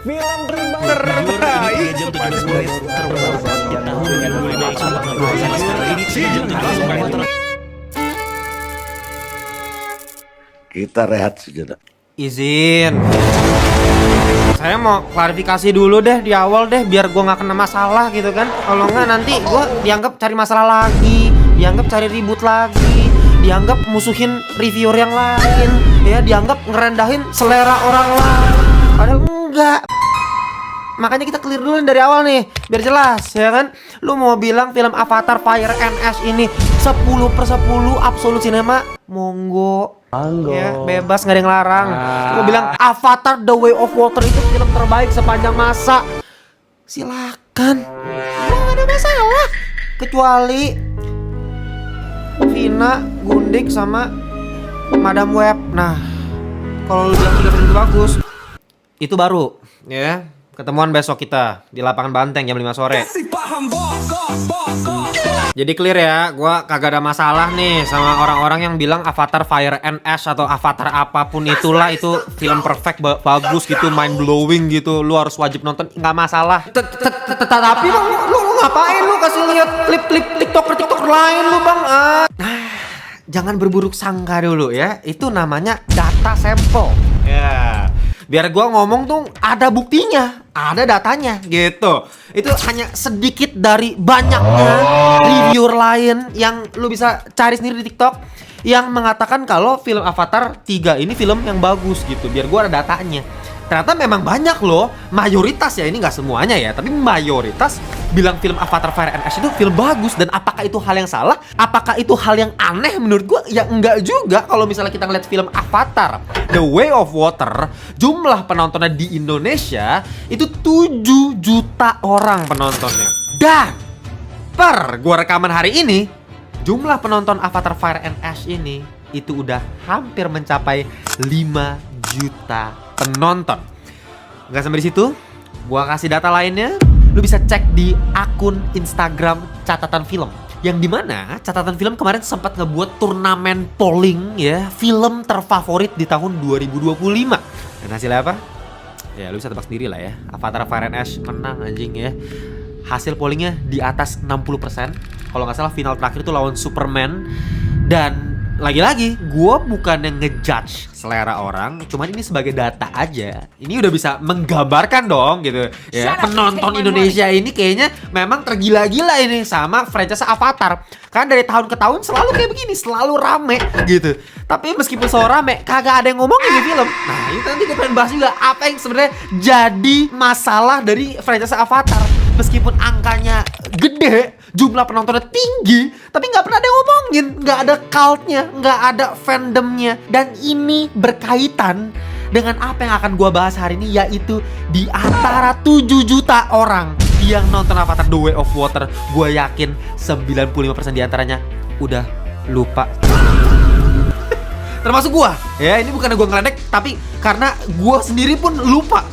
Film terbaik sepanjang menit terbaik di tahun 2025. Kita rehat sejenak. Izin. Saya mau klarifikasi dulu deh di awal deh biar gue nggak kena masalah gitu kan. Kalau nggak nanti gue dianggap cari masalah lagi, dianggap cari ribut lagi, dianggap musuhin reviewer yang lain, ya dianggap ngerendahin selera orang lain. Padahal enggak. Makanya kita clear dulu dari awal nih biar jelas ya kan. Lu mau bilang film Avatar Fire and Ash ini 10/10 absolut cinema, monggo. Ya, bebas, nggak ada yang larang. Lu bilang Avatar The Way of Water itu film terbaik sepanjang masa, silakan, nggak ada masalah. Kecuali Vina, Gundik sama Madam Web. Nah, kalau lu bilang tiga film itu bagus, itu baru ya. Ketemuan besok kita di lapangan Banteng jam 5 sore. Jadi clear ya, gua kagak ada masalah nih sama orang-orang yang bilang Avatar Fire and Ash atau Avatar apapun itulah itu film perfect, bagus gitu, mind blowing gitu, lu harus wajib nonton, nggak masalah. Tapi bang, lu ngapain lu kasih lihat klip-klip TikTok lain lu bang? Jangan berburuk sangka dulu ya, itu namanya data sampel. Ya. Biar gua ngomong tuh ada buktinya, ada datanya gitu. Itu hanya sedikit dari banyaknya reviewer lain yang lu bisa cari sendiri di TikTok yang mengatakan kalau film Avatar 3 ini film yang bagus gitu. Biar gua ada datanya. Ternyata memang banyak loh, mayoritas ya, ini nggak semuanya ya, tapi mayoritas bilang film Avatar Fire and Ash itu film bagus. Dan apakah itu hal yang salah? Apakah itu hal yang aneh? Menurut gua ya enggak juga. Kalau misalnya kita ngeliat film Avatar The Way of Water, jumlah penontonnya di Indonesia itu 7 juta orang penontonnya. Dan per gua rekaman hari ini, jumlah penonton Avatar Fire and Ash ini itu udah hampir mencapai 5 juta penonton. Nggak sampai di situ, gua kasih data lainnya. Lu bisa cek di akun Instagram Catatan Film, yang dimana Catatan Film kemarin sempat ngebuat turnamen polling ya film terfavorit di tahun 2025. Dan hasilnya apa? Ya lu bisa tebak sendiri lah ya. Avatar Fire and Ash menang anjing ya. Hasil pollingnya di atas 60%. Kalau nggak salah final terakhir itu lawan Superman. Dan lagi-lagi, gue bukan yang ngejudge selera orang, cuman ini sebagai data aja. Ini udah bisa menggambarkan dong gitu ya. Penonton Indonesia ini kayaknya memang tergila-gila ini sama franchise Avatar. Kan dari tahun ke tahun selalu kayak begini, selalu rame gitu. Tapi meskipun selalu rame, kagak ada yang ngomongin di film. Nah itu nanti gue pengen bahas juga apa yang sebenarnya jadi masalah dari franchise Avatar. Meskipun angkanya gede, jumlah penontonnya tinggi, tapi nggak pernah ada yang ngomongin, nggak ada cultnya, nggak ada fandomnya. Dan ini berkaitan dengan apa yang akan gue bahas hari ini, yaitu di antara 7 juta orang yang nonton Avatar The Way of Water, gue yakin 95% diantaranya udah lupa. Termasuk gue, ya ini bukan gue ngeledek, tapi karena gue sendiri pun lupa.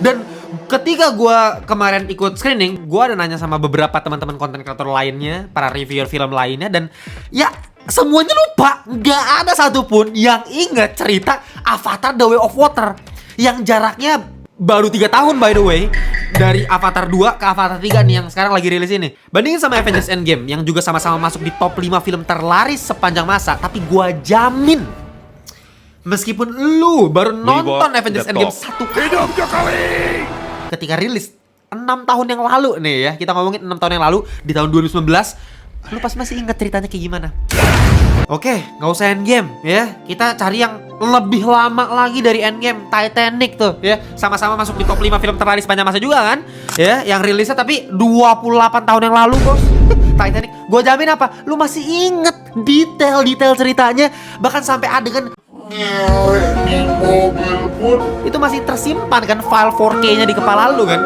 Dan ketika gue kemarin ikut screening, gue ada nanya sama beberapa teman-teman konten kreator lainnya, para reviewer film lainnya, dan ya semuanya lupa. Nggak ada satupun yang ingat cerita Avatar The Way of Water yang jaraknya baru 3 tahun by the way, dari Avatar 2 ke Avatar 3 nih yang sekarang lagi rilis ini. Bandingin sama Avengers Endgame yang juga sama-sama masuk di top 5 film terlaris sepanjang masa. Tapi gue jamin, meskipun lu baru nonton Avengers Endgame 1 kali ketika rilis 6 tahun yang lalu nih ya, kita ngomongin 6 tahun yang lalu di tahun 2019, lu pasti masih ingat ceritanya kayak gimana. Oke, nggak usah Endgame ya, kita cari yang lebih lama lagi dari Endgame. Titanic tuh ya, sama-sama masuk di top 5 film terlaris sepanjang masa juga kan ya, yang rilisnya tapi 28 tahun yang lalu bos. Titanic, gue jamin apa, lu masih inget detail-detail ceritanya, bahkan sampai adegan di mobil pun itu masih tersimpan kan, file 4K-nya di kepala lu kan.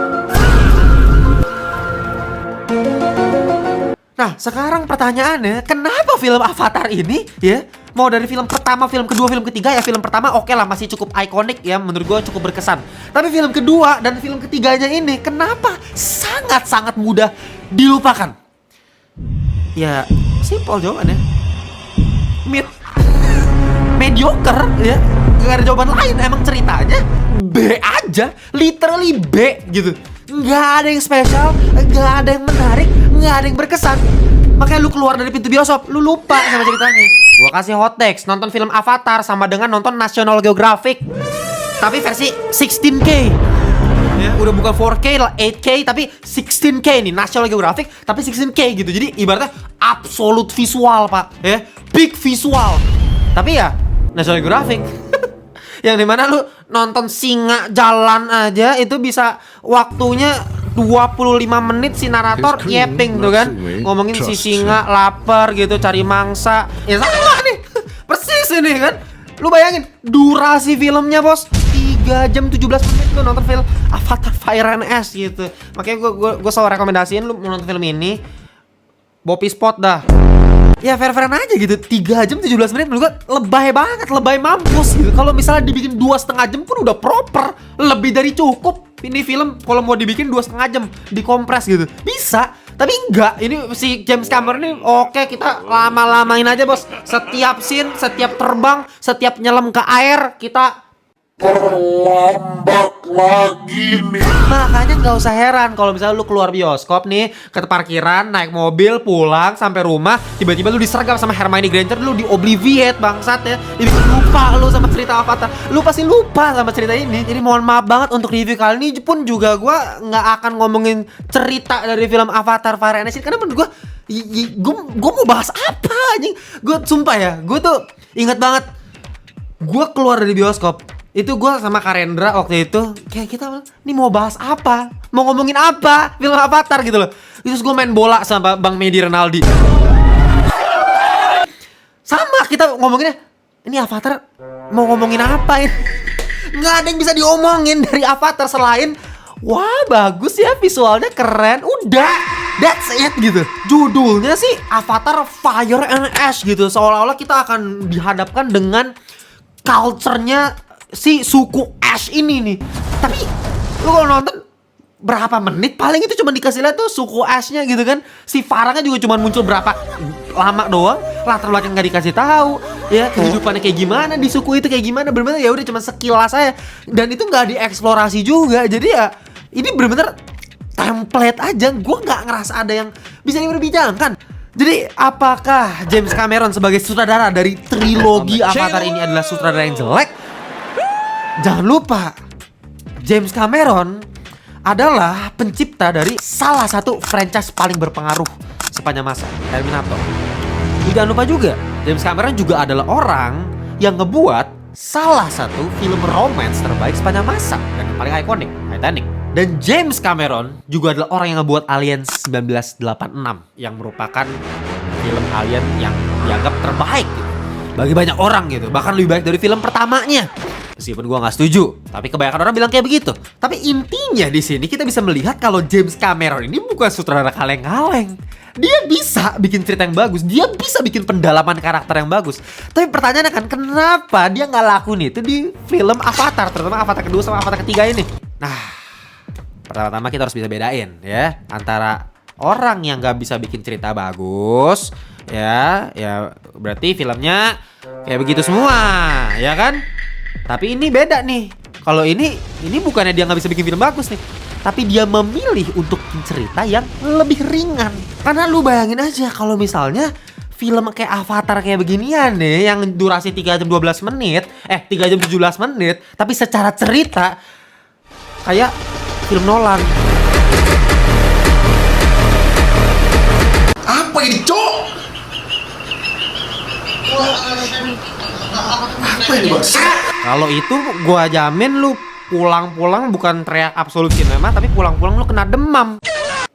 Nah sekarang pertanyaannya, kenapa film Avatar ini ya, mau dari film pertama, film kedua, film ketiga, ya film pertama oke lah masih cukup ikonik ya, menurut gue cukup berkesan. Tapi film kedua dan film ketiganya ini kenapa sangat-sangat mudah dilupakan? Ya simple jawabannya, mid, mediocre ya. Gak ada jawaban lain, emang ceritanya B aja, literally B gitu. Nggak ada yang spesial, nggak ada yang menarik, nggak ada yang berkesan. Makanya lu keluar dari pintu bioskop, lu lupa sama ceritanya. Gua kasih hot takes, nonton film Avatar sama dengan nonton National Geographic, tapi versi 16K. Ya, udah bukan 4K lah, 8K, tapi 16K nih, National Geographic, tapi 16K gitu. Jadi ibaratnya absolute visual, Pak. Ya, big visual. Tapi ya, National Geographic. Yang dimana lu nonton singa jalan aja itu bisa waktunya 25 menit si narator yeping tuh kan, ngomongin si singa lapar gitu, cari mangsa. Ya sama nih, persis ini kan. Lu bayangin durasi filmnya bos 3 jam 17 menit lu nonton film Avatar Fire and Ash gitu. Makanya gue selalu rekomendasiin lu nonton film ini Bopi Spot dah. Ya fair-fairan aja gitu, 3 jam 17 menit menurut gue lebay banget, lebay mampus gitu. Kalau misalnya dibikin 2,5 jam pun udah proper, lebih dari cukup. Ini film kalau mau dibikin 2,5 jam, dikompres gitu, bisa. Tapi enggak, ini si James Cameron ini oke, kita lama-lamain aja bos. Setiap scene, setiap terbang, setiap nyelam ke air, kita terlambat lagi nih. makanya nggak usah heran kalau misalnya lu keluar bioskop nih ke parkiran, naik mobil, pulang sampai rumah, tiba-tiba lu disergap sama Hermione Granger, lu di obliviate bangsat ya. Jadi lupa lu sama cerita Avatar, lu pasti lupa sama cerita ini. Jadi mohon maaf banget untuk review kali ini pun juga gue nggak akan ngomongin cerita dari film Avatar Fire and Ash karena menurut gue mau bahas apa anjing. Gue sumpah ya, gue tuh ingat banget gue keluar dari bioskop itu gue sama Karendra waktu itu kayak kita nih mau bahas apa, mau ngomongin apa film Avatar gitu loh. Terus gue main bola sama Bang Medi Renaldi, sama kita ngomonginnya ini Avatar mau ngomongin apa ini. Nggak ada yang bisa diomongin dari Avatar selain wah bagus ya, visualnya keren, udah that's it gitu. Judulnya sih Avatar Fire and Ash gitu, seolah-olah kita akan dihadapkan dengan culture-nya si suku Ash ini nih. Tapi lu kalau nonton berapa menit paling itu cuma dikasih lihat tuh suku Ash-nya gitu kan. Si Farahnya juga cuma muncul berapa lama doang, latar belakang nggak dikasih tahu ya, kehidupannya kayak gimana di suku itu kayak gimana, bener-bener ya udah cuma sekilas aja dan itu nggak dieksplorasi juga. Jadi ya ini bener-bener template aja, gue nggak ngerasa ada yang bisa diperbincangkan. Jadi apakah James Cameron sebagai sutradara dari trilogi Avatar ini adalah sutradara yang jelek? Jangan lupa, James Cameron adalah pencipta dari salah satu franchise paling berpengaruh sepanjang masa, Terminator. Jangan lupa juga, James Cameron juga adalah orang yang ngebuat salah satu film romance terbaik sepanjang masa dan yang paling ikonik, Titanic. Dan James Cameron juga adalah orang yang ngebuat Alien 1986 yang merupakan film alien yang dianggap terbaik gitu bagi banyak orang gitu, bahkan lebih baik dari film pertamanya. Meskipun gue nggak setuju, tapi kebanyakan orang bilang kayak begitu. Tapi intinya di sini kita bisa melihat kalau James Cameron ini bukan sutradara kaleng-kaleng. Dia bisa bikin cerita yang bagus, dia bisa bikin pendalaman karakter yang bagus. Tapi pertanyaannya kan kenapa dia nggak lakuin itu di film Avatar, terutama Avatar kedua sama Avatar ketiga ini. Nah, pertama-tama kita harus bisa bedain ya antara orang yang nggak bisa bikin cerita bagus, ya berarti filmnya kayak begitu semua, ya kan? Tapi ini beda nih. Kalau ini bukannya dia nggak bisa bikin film bagus nih, tapi dia memilih untuk bikin cerita yang lebih ringan. Karena lu bayangin aja kalau misalnya film kayak Avatar kayak beginian nih, yang durasi 3 jam 12 menit, 3 jam 17 menit, tapi secara cerita kayak film Nolan. Apa ini, Cok? Apa ini, Bang? Kalau itu gua jamin lu pulang-pulang bukan teriak absolut cinema, tapi pulang-pulang lu kena demam.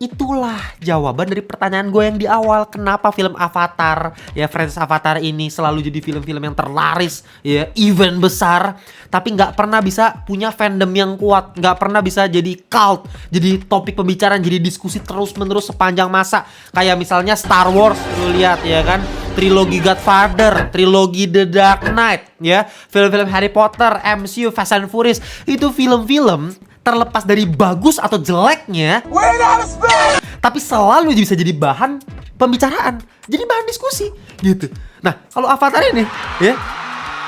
Itulah jawaban dari pertanyaan gue yang di awal. Kenapa film Avatar, ya franchise Avatar ini selalu jadi film-film yang terlaris, ya event besar, tapi nggak pernah bisa punya fandom yang kuat, nggak pernah bisa jadi cult, jadi topik pembicaraan, jadi diskusi terus-menerus sepanjang masa. Kayak misalnya Star Wars, lu lihat ya kan, trilogi Godfather, trilogi The Dark Knight, ya film-film Harry Potter, MCU, Fast and Furious, itu film-film terlepas dari bagus atau jeleknya, tapi selalu bisa jadi bahan pembicaraan, jadi bahan diskusi gitu. Nah, kalau Avatar ini ya,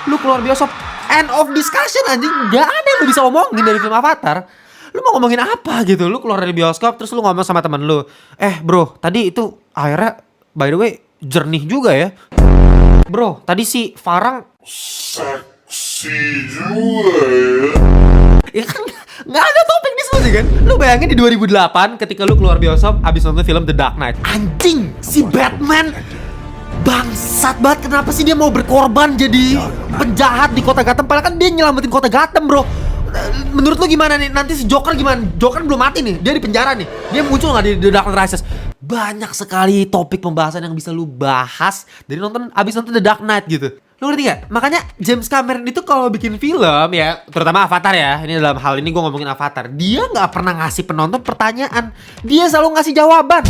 lu keluar bioskop, end of discussion anjing, gak ada yang lu bisa omongin dari film Avatar. Lu mau ngomongin apa gitu? Lu keluar dari bioskop terus lu ngomong sama temen lu, bro, tadi itu airnya by the way jernih juga ya. Bro, tadi si Farang Seksi juga ya. ya kan nggak ada topik diskusi kan. Lu bayangin di 2008 ketika lu keluar bioskop abis nonton film The Dark Knight, anjing, si Batman bangsat banget. Kenapa sih dia mau berkorban jadi penjahat di kota Gotham, padahal kan dia nyelamatin kota Gotham, bro. Menurut lu gimana nih? Nanti si Joker gimana? Joker belum mati nih, dia di penjara nih. Dia muncul nggak di The Dark Knight Rises? Banyak sekali topik pembahasan yang bisa lu bahas dari abis nonton The Dark Knight gitu. Lu ngerti gak? Makanya James Cameron itu kalau bikin film ya, terutama Avatar ya, ini dalam hal ini gue ngomongin Avatar, dia nggak pernah ngasih penonton pertanyaan, dia selalu ngasih jawaban.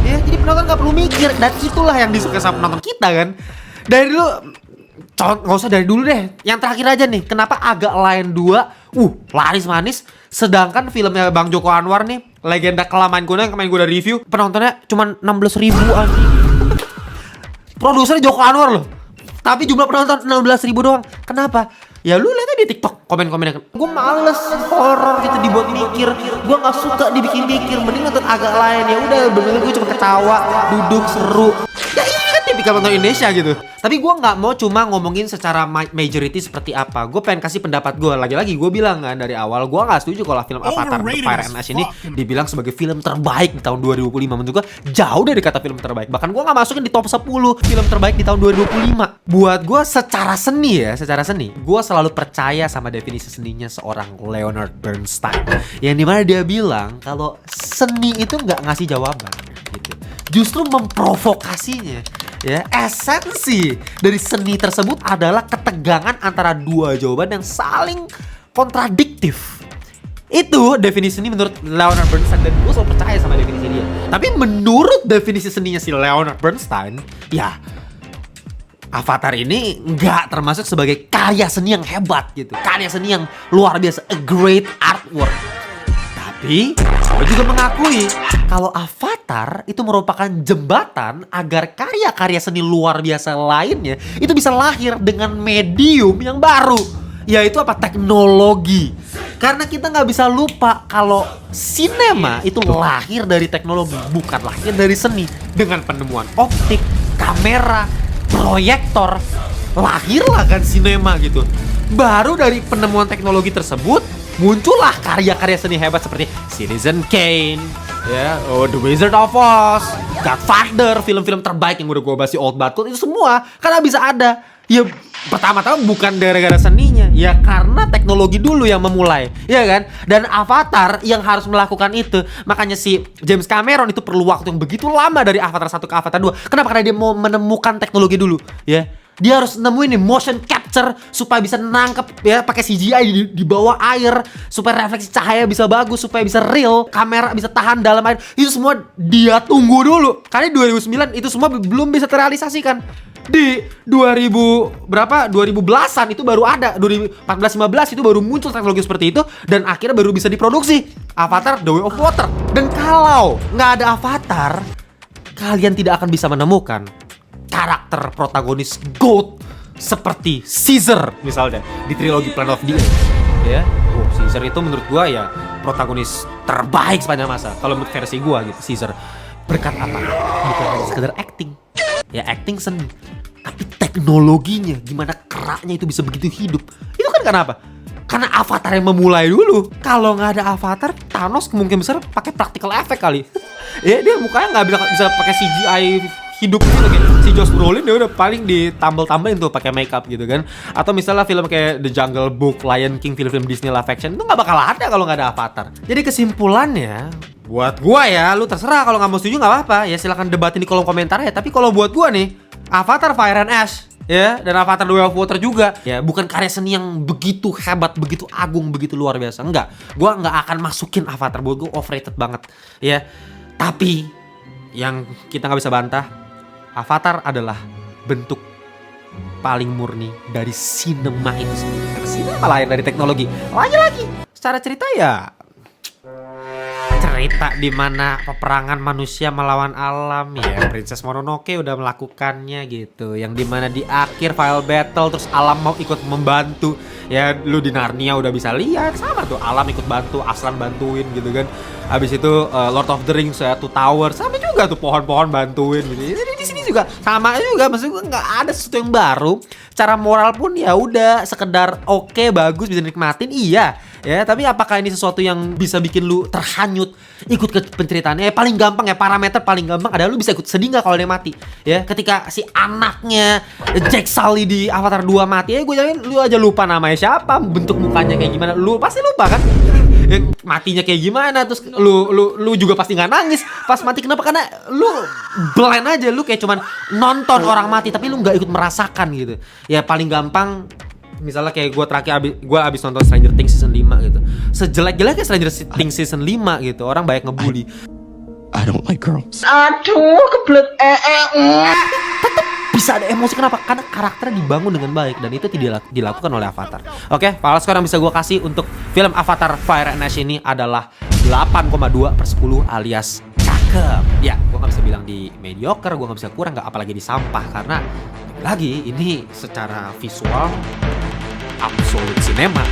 Ya, jadi penonton nggak perlu mikir. Dan itulah yang disukai sama penonton kita kan. Dari dulu, nggak usah dari dulu deh. Yang terakhir aja nih, kenapa Agak Lain 2 laris manis, sedangkan filmnya Bang Joko Anwar nih, Legenda Kelamain Kuno yang kemarin gue udah review, penontonnya cuma 16.000 anjing. Produsernya Joko Anwar loh, tapi jumlah penonton 16.000 doang. Kenapa? Ya lu lihat aja di TikTok komen-komennya. Gue males horor gitu dibuat mikir. Gue nggak suka dibikin mikir. Mending nonton Agak Lain. Ya udah, bener gue cuma ketawa, duduk seru. Ya ini kan tipikal nonton Indonesia gitu. Tapi gue nggak mau cuma ngomongin secara majority seperti apa. Gue pengen kasih pendapat gue. Lagi-lagi gue bilang kan dari awal, gue nggak setuju kalau film Avatar The Fire and Ash ini dibilang sebagai film terbaik di tahun 2025. Menurut gue jauh dari kata film terbaik. Bahkan gue nggak masukin di top 10 film terbaik di tahun 2025. Buat gue secara seni, gue selalu percaya sama definisi seninya seorang Leonard Bernstein, yang dimana dia bilang kalau seni itu nggak ngasih jawaban gitu, justru memprovokasinya. Ya, esensi dari seni tersebut adalah ketegangan antara dua jawaban yang saling kontradiktif. Itu definisi seni menurut Leonard Bernstein, dan gue selalu percaya sama definisi dia. Tapi menurut definisi seninya si Leonard Bernstein, ya Avatar ini nggak termasuk sebagai karya seni yang hebat gitu, karya seni yang luar biasa, a great artwork. Tapi gue juga mengakui kalau Avatar itu merupakan jembatan agar karya-karya seni luar biasa lainnya itu bisa lahir dengan medium yang baru, yaitu apa? Teknologi. Karena kita nggak bisa lupa kalau sinema itu lahir dari teknologi, bukan lahir dari seni. Dengan penemuan optik, kamera, proyektor, lahirlah kan sinema gitu. Baru dari penemuan teknologi tersebut muncullah karya-karya seni hebat seperti Citizen Kane, ya, The Wizard of Oz, Godfather, film-film terbaik yang udah gue bahas di Old But Gold, itu semua karena bisa ada. Ya pertama-tama bukan gara-gara seninya, ya karena teknologi dulu yang memulai, ya kan? Dan Avatar yang harus melakukan itu. Makanya si James Cameron itu perlu waktu yang begitu lama dari Avatar 1 ke Avatar 2. Kenapa? Karena dia mau menemukan teknologi dulu, ya. Dia harus nemuin nih motion capture supaya bisa nangkep ya pakai CGI di bawah air, supaya refleksi cahaya bisa bagus, supaya bisa real, kamera bisa tahan dalam air. Itu semua dia tunggu dulu. Karena 2009 itu semua belum bisa terrealisasikan. Di 2010-an itu baru ada, 2014-15 itu baru muncul teknologi seperti itu, dan akhirnya baru bisa diproduksi Avatar The Way of Water. Dan kalau nggak ada Avatar, kalian tidak akan bisa menemukan karakter protagonis GOAT seperti Caesar misalnya di trilogi Planet of the Apes, ya. Caesar itu menurut gua ya protagonis terbaik sepanjang masa kalau menurut versi gua gitu. Caesar berkat apa? Bukan hanya sekedar acting, ya acting seni, tapi teknologinya gimana keraknya itu bisa begitu hidup. Itu kan karena apa? Karena Avatar yang memulai dulu. Kalau nggak ada Avatar, Thanos kemungkinan besar pakai practical effect kali. Ya dia mukanya nggak bisa pakai CGI hidup gitu kayak si Josh Brolin, dia udah paling ditambal-tambalin tuh pakai makeup gitu kan. Atau misalnya film kayak The Jungle Book, Lion King, film-film Disney live action itu nggak bakal ada kalau nggak ada Avatar. Jadi kesimpulannya, buat gua ya, lu terserah kalau nggak mau setuju nggak apa-apa ya, silakan debatin di kolom komentar ya. Tapi kalau buat gua nih, Avatar Fire and Ash ya, dan Avatar The Way of Water juga ya, bukan karya seni yang begitu hebat, begitu agung, begitu luar biasa. Enggak, gua nggak akan masukin Avatar, buat gua overrated banget ya. Tapi yang kita nggak bisa bantah, Avatar adalah bentuk paling murni dari sinema itu sendiri. Sinema lahir dari teknologi. Lagi-lagi secara cerita ya cerita di mana peperangan manusia melawan alam ya. Princess Mononoke udah melakukannya gitu. Yang dimana di akhir final battle terus alam mau ikut membantu. Ya lu di Narnia udah bisa lihat sama tuh, alam ikut bantu, Aslan bantuin gitu kan. Habis itu Lord of the Rings ya, Two Towers sama juga tuh pohon-pohon bantuin gitu. Jadi di sini juga sama juga, maksud gue nggak ada sesuatu yang baru. Cara moral pun ya udah sekedar oke, bagus, bisa nikmatin iya ya, tapi apakah ini sesuatu yang bisa bikin lu terhanyut ikut ke penceritaannya? Paling gampang ya, parameter paling gampang adalah lu bisa ikut sedih nggak kalau dia mati ya. Ketika si anaknya Jack Sully di Avatar 2 mati ya, gue jamin lu aja lupa namanya siapa, bentuk mukanya kayak gimana, lu pasti lupa kan ya, matinya kayak gimana. Terus lu juga pasti nggak nangis pas mati. Kenapa? Karena lu blend aja, lu kayak cuman nonton orang mati tapi lu nggak ikut merasakan gitu ya. Paling gampang misalnya kayak gue abis nonton Stranger Things season 5 gitu. Sejelek-jeleknya Stranger Things season 5 gitu, orang banyak ngebully. I don't like girls. Aduh, kebelet Tetep bisa ada emosi. Kenapa? Karena karakternya dibangun dengan baik dan itu tidak dilakukan oleh Avatar. Oke, file score yang bisa gue kasih untuk film Avatar Fire and Ash ini adalah 8,2/10 alias cakep. Ya, gue gak bisa bilang di mediocre, gue gak bisa kurang, gak apalagi di sampah. Karena lagi ini secara visual absolute cinema.